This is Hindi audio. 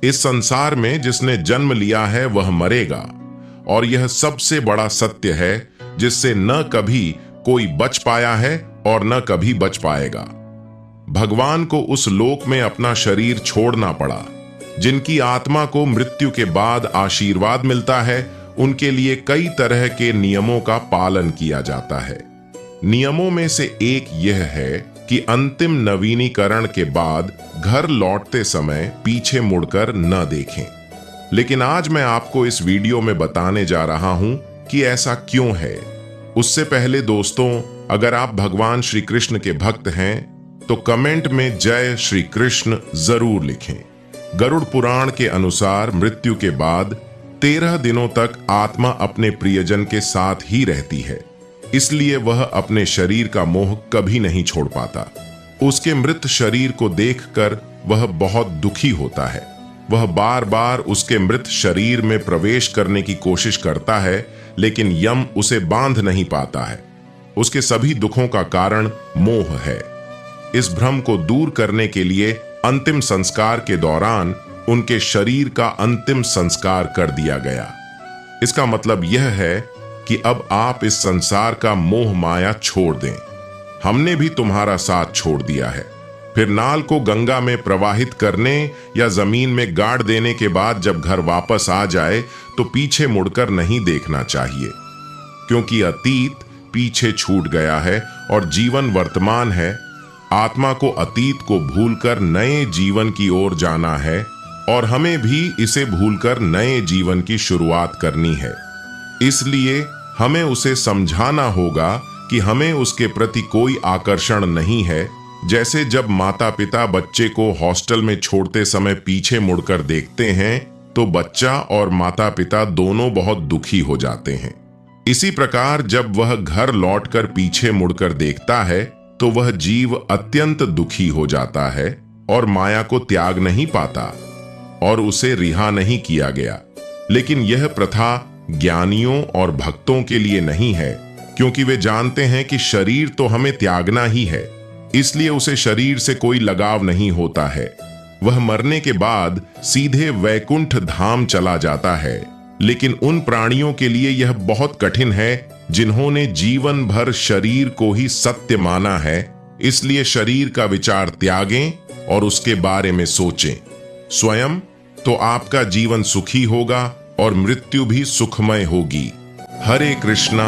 इस संसार में जिसने जन्म लिया है वह मरेगा, और यह सबसे बड़ा सत्य है जिससे न कभी कोई बच पाया है और न कभी बच पाएगा। भगवान को उस लोक में अपना शरीर छोड़ना पड़ा। जिनकी आत्मा को मृत्यु के बाद आशीर्वाद मिलता है, उनके लिए कई तरह के नियमों का पालन किया जाता है। नियमों में से एक यह है कि अंतिम नवीनीकरण के बाद घर लौटते समय पीछे मुड़कर न देखें। लेकिन आज मैं आपको इस वीडियो में बताने जा रहा हूं कि ऐसा क्यों है। उससे पहले दोस्तों, अगर आप भगवान श्री कृष्ण के भक्त हैं तो कमेंट में जय श्री कृष्ण जरूर लिखें। गरुड़ पुराण के अनुसार मृत्यु के बाद 13 दिनों तक आत्मा अपने प्रियजन के साथ ही रहती है, इसलिए वह अपने शरीर का मोह कभी नहीं छोड़ पाता। उसके मृत शरीर को देखकर वह बहुत दुखी होता है। वह बार बार उसके मृत शरीर में प्रवेश करने की कोशिश करता है, लेकिन यम उसे बांध नहीं पाता है। उसके सभी दुखों का कारण मोह है। इस भ्रम को दूर करने के लिए अंतिम संस्कार के दौरान उनके शरीर का अंतिम संस्कार कर दिया गया। इसका मतलब यह है कि अब आप इस संसार का मोह माया छोड़ दें। हमने भी तुम्हारा साथ छोड़ दिया है। फिर नाल को गंगा में प्रवाहित करने या जमीन में गाड़ देने के बाद जब घर वापस आ जाए तो पीछे मुड़कर नहीं देखना चाहिए, क्योंकि अतीत पीछे छूट गया है और जीवन वर्तमान है। आत्मा को अतीत को भूलकर नए जीवन की ओर जाना है, और हमें भी इसे भूलकर नए जीवन की शुरुआत करनी है। इसलिए हमें उसे समझाना होगा कि हमें उसके प्रति कोई आकर्षण नहीं है। जैसे जब माता पिता बच्चे को हॉस्टल में छोड़ते समय पीछे मुड़कर देखते हैं तो बच्चा और माता पिता दोनों बहुत दुखी हो जाते हैं। इसी प्रकार जब वह घर लौटकर पीछे मुड़कर देखता है तो वह जीव अत्यंत दुखी हो जाता है और माया को त्याग नहीं पाता और उसे रिहा नहीं किया गया। लेकिन यह प्रथा ज्ञानियों और भक्तों के लिए नहीं है, क्योंकि वे जानते हैं कि शरीर तो हमें त्यागना ही है, इसलिए उसे शरीर से कोई लगाव नहीं होता है। वह मरने के बाद सीधे वैकुंठ धाम चला जाता है। लेकिन उन प्राणियों के लिए यह बहुत कठिन है जिन्होंने जीवन भर शरीर को ही सत्य माना है। इसलिए शरीर का विचार त्यागें और उसके बारे में सोचें स्वयं, तो आपका जीवन सुखी होगा और मृत्यु भी सुखमय होगी। हरे कृष्णा